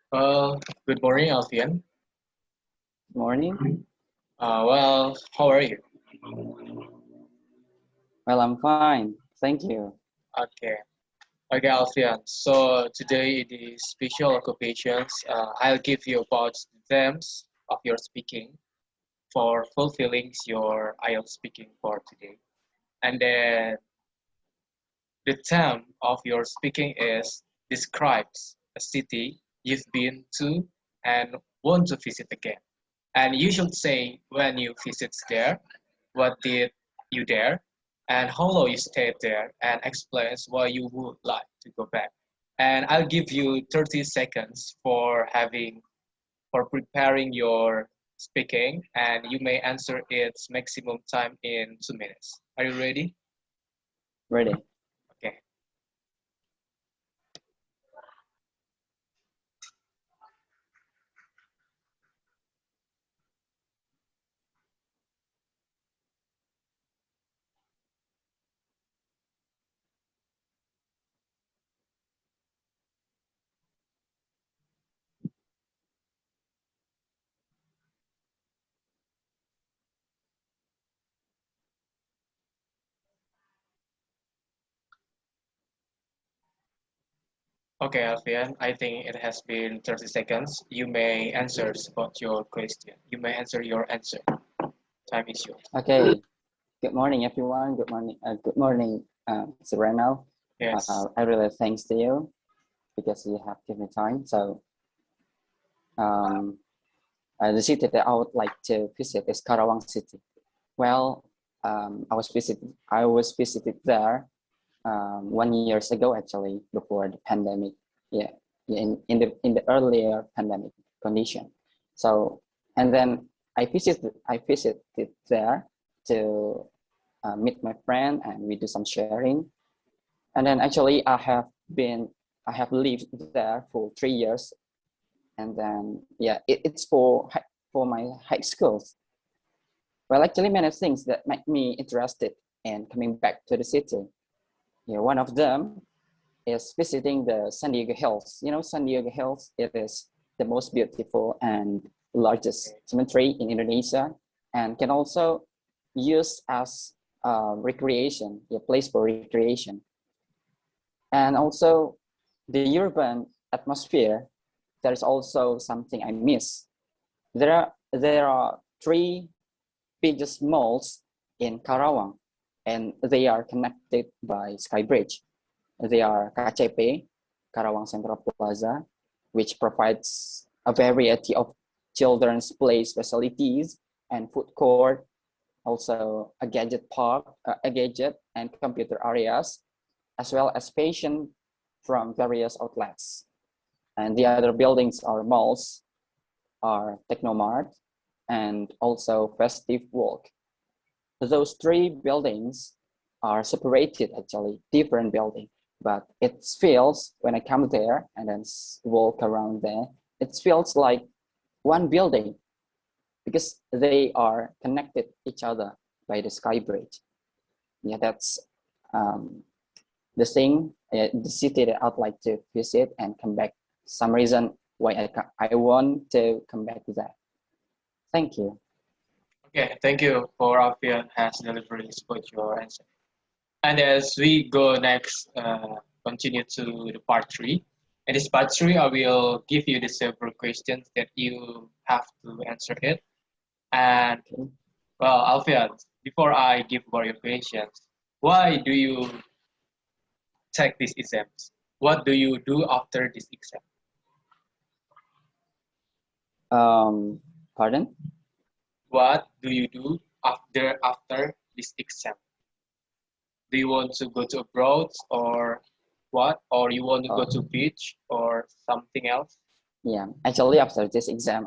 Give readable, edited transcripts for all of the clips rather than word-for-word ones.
Good morning, Alfian. Morning. How are you? Well, I'm fine. Thank you. Okay, okay, Alfian. So today in the special occupations, I'll give you about the themes of your speaking for fulfilling your IELTS speaking for today. And then the theme of your speaking is describes a city you've been to and want to visit again. And you should say when you visit there, what did you there, and how long you stayed there, and explains why you would like to go back. And I'll give you 30 seconds for preparing your speaking, and you may answer its maximum time in 2 minutes. Are you ready? Ready. Okay. Okay, Alfian, I think it has been 30 seconds. You may answer about your question. You may answer your answer. Time is yours. Okay. Good morning, everyone. Good morning, Mr. Rinal. Yes. I really thanks to you because you have given me time. So, um, the city that I would like to visit is Karawang City. Well, I was visited there 1 years ago actually before the pandemic. Yeah, in the earlier pandemic condition. So, and then I visited there to meet my friend and we do some sharing. And then actually I have lived there for 3 years. And then yeah, it's for my high schools. Well, actually many things that make me interested in coming back to the city. Yeah, one of them is visiting the San Diego Hills. You know, San Diego Hills, it is the most beautiful and largest cemetery in Indonesia and can also use as recreation, a place for recreation. And also the urban atmosphere, there's also something I miss. There are three biggest malls in Karawang, and they are connected by Sky Bridge. They are KCP, Karawang Central Plaza, which provides a variety of children's play facilities and food court, also a gadget park, a gadget and computer areas, as well as fashion from various outlets. And the other buildings are malls, are Technomart, and also Festive Walk. Those three buildings are separated actually, different buildings, but it feels when I come there and then walk around there, it feels like one building because they are connected each other by the sky bridge. Yeah, that's the city that I'd like to visit and come back. Some reason why I want to come back to that. Thank you. Okay, thank you for Alfian has delivered about your answer. And as we go next, continue to the part three. In this part three, I will give you the several questions that you have to answer it. And Okay. well, Alfian, before I give about your questions, why do you take these exams? What do you do after this exam? Pardon? What do you do after this exam? Do you want to go to abroad or what? Or you want to go to beach or something else? Yeah, actually after this exam,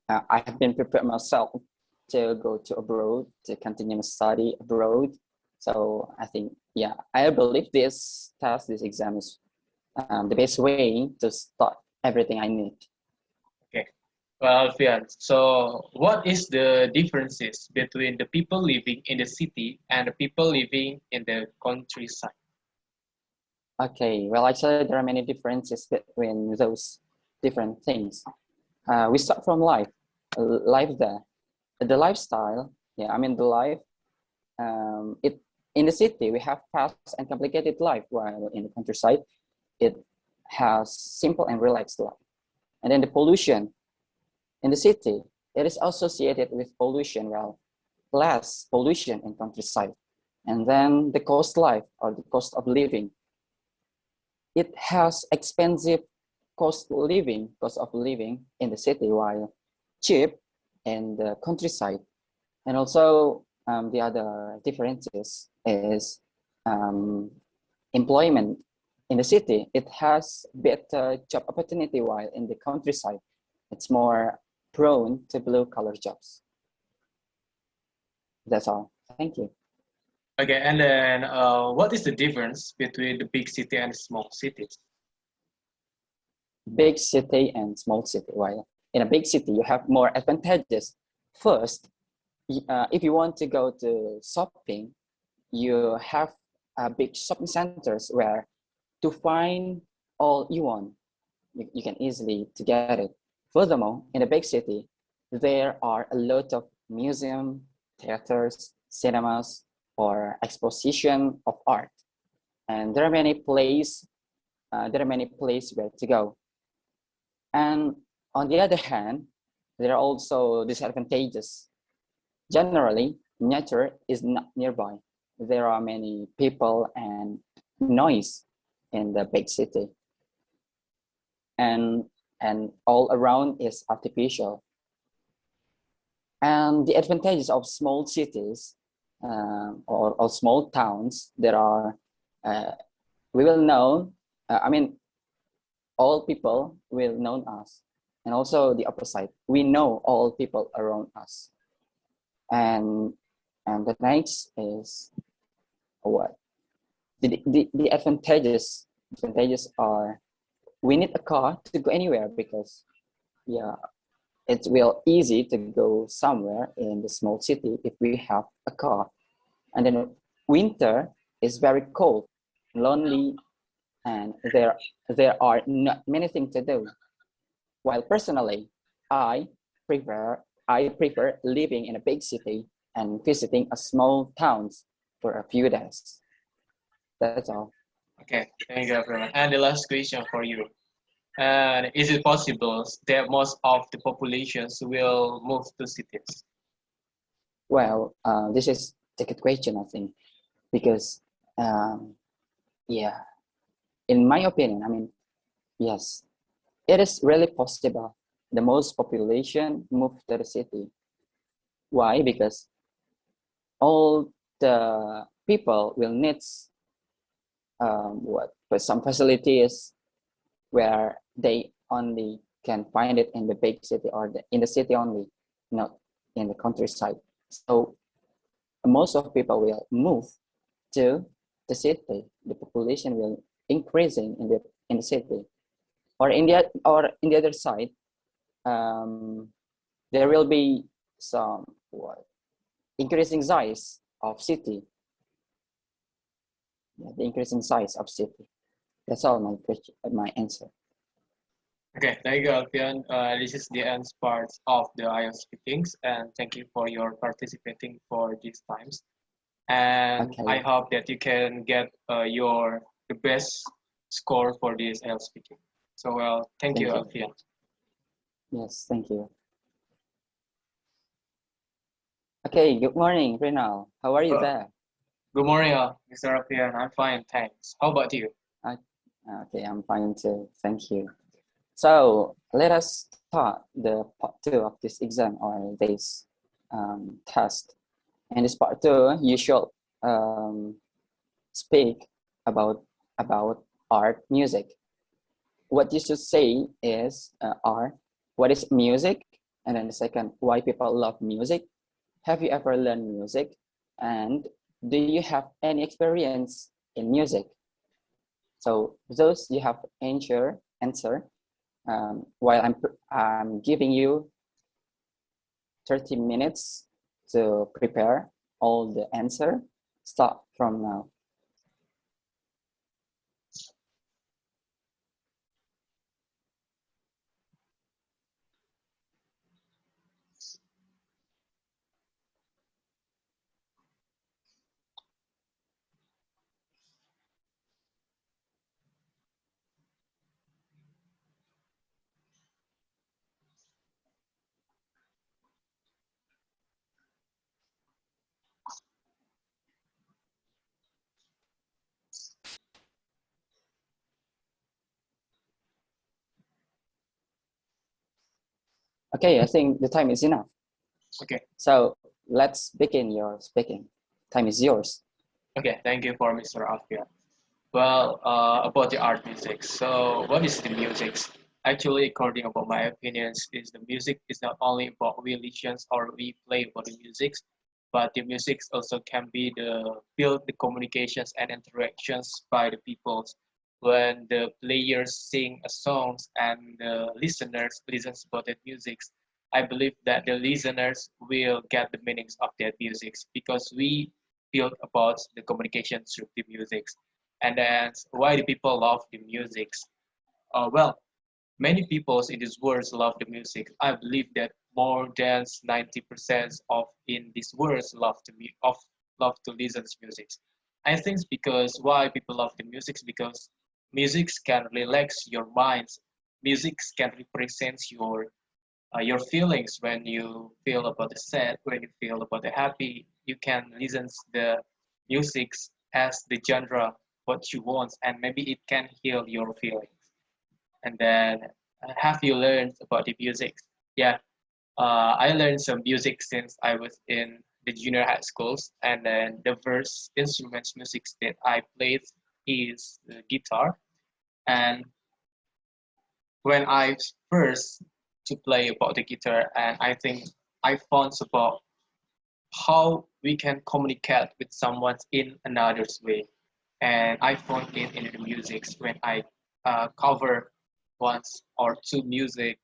I have been prepared myself to go to abroad to continue my study abroad. So I think, yeah, I believe this exam is the best way to start everything I need. Okay. Well, Alfian, so what is the differences between the people living in the city and the people living in the countryside? Okay, well, actually there are many differences between those different things. We start from life there. The lifestyle, yeah, I mean the life. It in the city we have fast and complicated life, while in the countryside it has simple and relaxed life. And then the pollution in the city, it is associated with pollution, while less pollution in countryside. And then the cost life or the cost of living, it has expensive cost of living in the city, while cheap in the countryside. And also the other differences is employment. In the city, it has better job opportunity, while in the countryside, it's more prone to blue-collar jobs. That's all. Thank you. Okay, and then what is the difference between the big city and small cities? Big city and small city. While in a big city, you have more advantages. First, if you want to go to shopping, you have big shopping centers where to find all you want, you can easily to get it. Furthermore, in a big city, there are a lot of museums, theaters, cinemas, or exposition of art, and there are many places. Where to go. And on the other hand, there are also disadvantages. Generally, nature is not nearby. There are many people and noise in the big city, and all around is artificial. And the advantages of small cities or small towns, there are we will know. I mean, all people will know us, and also the opposite. We know all people around us, and the next is what the advantages are we need a car to go anywhere, because yeah, it will easy to go somewhere in the small city if we have a car. And then winter is very cold, lonely, and there are not many things to do. While personally, I prefer living in a big city and visiting a small towns for a few days. That's all. Okay, thank you everyone. And the last question for you. And is it possible that most of the populations will move to cities? Well, this is a good question, I think, because yeah, in my opinion, I mean, yes, it is really possible. The most population move to the city. Why? Because all the people will need for some facilities where they only can find it in the big city or in the city only, not in the countryside. So most of people will move to the city. The population will increasing in the city, or in the other side, there will be some increasing size of city. Yeah, the increasing size of city. That's all my question, my answer. Okay, thank you, Alfian. This is the end part of the IELTS speakings, and thank you for your participating for these times. And Okay. I hope that you can get the best score for this IELTS speaking. So, well, thank you, Alfian. Yes, thank you. Okay, good morning, Rinal. How are you there? Good morning, Mr. Alfian. I'm fine, thanks. How about you? Okay, I'm fine too. Thank you. So let us start the part 2 of this exam or this test. In this part 2, you should speak about art, music. What you should say is art. What is music? And then the second, why people love music. Have you ever learned music? And do you have any experience in music? So those you have answer. While I'm giving you 30 minutes to prepare all the answer. Start from now. Okay, I think the time is enough. Okay. So let's begin your speaking. Time is yours. Okay. Thank you for Mr. Alfian. Well, about the art music. So, what is the music? Actually, according about my opinions, is the music is not only about we listen or we play for the music, but the music also can be the build the communications and interactions by the people. When the players sing a songs and the listeners listens about that music, I believe that the listeners will get the meanings of that music because we build about the communication through the music. And then why do people love the music? Well, many people in this world love the music. I believe that more than 90% of in this world love to listen to music. I think it's because why people love the music is because music can relax your minds. Music can represent your feelings when you feel about the sad, when you feel about the happy. You can listen to the music as the genre what you want, and maybe it can heal your feelings. And then, have you learned about the music? Yeah, I learned some music since I was in the junior high schools, and then the first instruments music that I played is the guitar. And when I first to play about the guitar, and I think I found about how we can communicate with someone in another's way. And I found it in the music when I cover once or two music,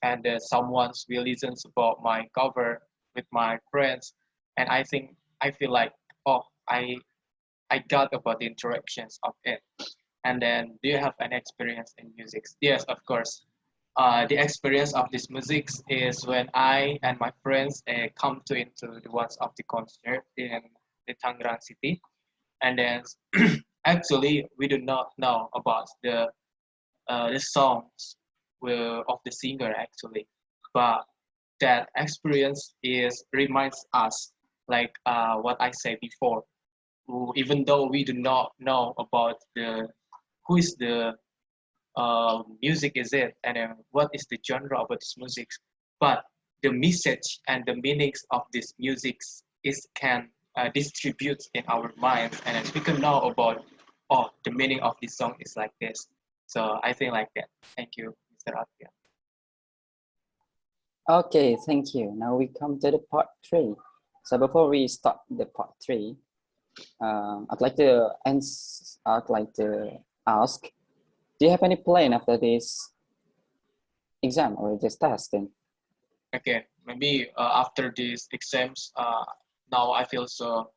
and someone's will listen about my cover with my friends, and I think I feel like, oh, I got about the interactions of it. And then, do you have an experience in music? Yes, of course. The experience of this music is when I and my friends come to into the ones of the concert in the Tangerang city, and then actually we do not know about the songs of the singer actually, but that experience is reminds us like what I said before. Even though we do not know about the who is the music is it and what is the genre about this music, but the message and the meanings of this music is can distribute in our minds, and then we can know about, oh, the meaning of this song is like this. So I think like that. Thank you, Mr. Atya. Okay, thank you. Now we come to the part three. So before we start the part three, I'd like to ask, do you have any plan after this exam or this testing? Okay, maybe after these exams, now I feel so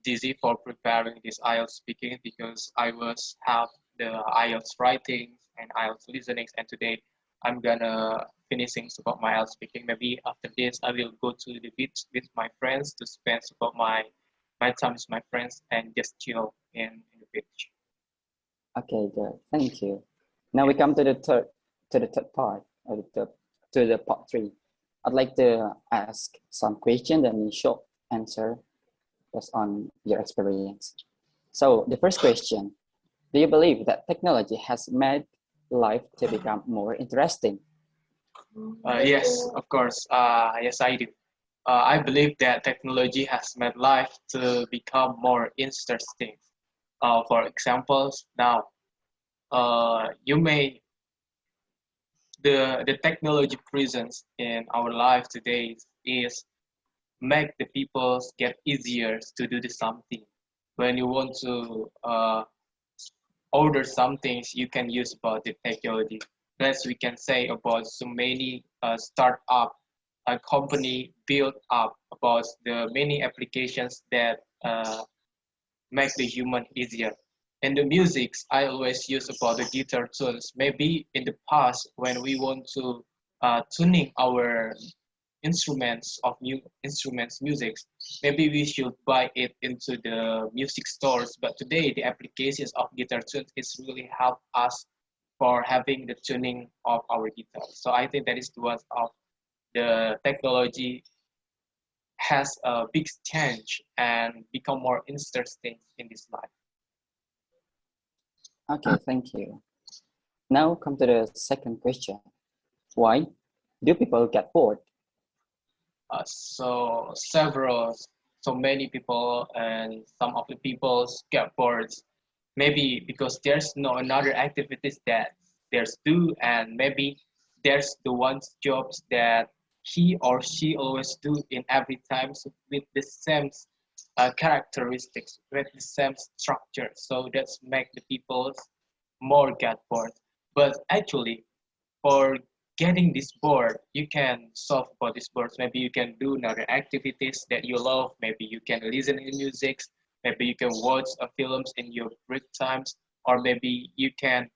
dizzy for preparing this IELTS speaking because I was have the IELTS writing and IELTS listening, and today I'm gonna finishing about my IELTS speaking. Maybe after this, I will go to the beach with my friends to spend about my time with my friends and just chill in the beach. Okay, good. Thank you. Now Yeah. we come to the third part, or to the part three. I'd like to ask some question and you short answer based on your experience. So the first question, do you believe that technology has made life to become more interesting? Yes, of course. Yes, I do. I believe that technology has made life to become more interesting. For examples, now you may the technology presence in our life today is make the people get easier to do the something. When you want to order some things, you can use about the technology. Plus, we can say about so many startup a company built up about the many applications that make the human easier. In the music, I always use about the guitar tunes. Maybe in the past, when we want to tuning our instruments of new instruments music, maybe we should buy it into the music stores. But today, the applications of guitar tunes is really help us for having the tuning of our guitar. So I think that is one of the technology has a big change and become more interesting in this life. Okay, thank you. Now come to the second question. Why? Do people get bored? So many people and some of the people get bored. Maybe because there's no another activities that there's do, and maybe there's the one's jobs that he or she always do in every time with the same characteristics, with the same structure. So that's make the people more get bored. But actually, for getting this bored, you can solve for this board. Maybe you can do another activities that you love. Maybe you can listen to music. Maybe you can watch films in your break times, or maybe you can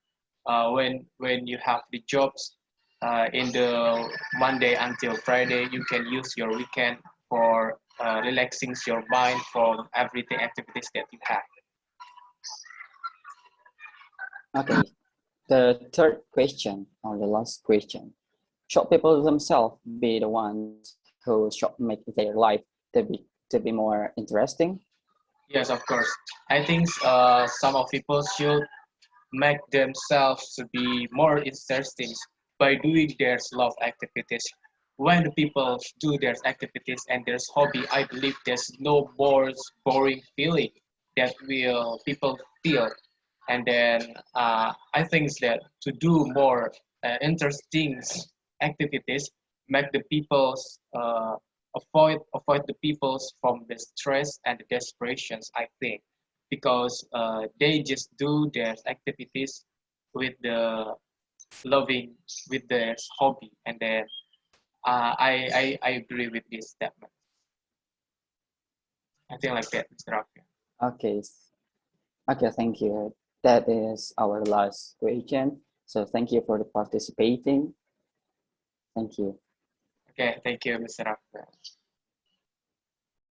when you have the jobs in the Monday until Friday, you can use your weekend for relaxing your mind from everything activities that you have. Okay, the third question, or the last question. Should people themselves be the ones who should make their life to be more interesting? Yes, of course. I think some of people should make themselves to be more interesting by doing their love activities. When the people do their activities and their hobby, I believe there's no more boring feeling that will people feel. And then I think that to do more interesting activities make the people avoid the peoples from the stress and the desperations. I think because they just do their activities with the loving with their hobby, and then I agree with this statement. I think like that, Mr. Alfian. Okay, okay, thank you. That is our last question. So thank you for the participating. Thank you. Okay, thank you, Mr. Alfian.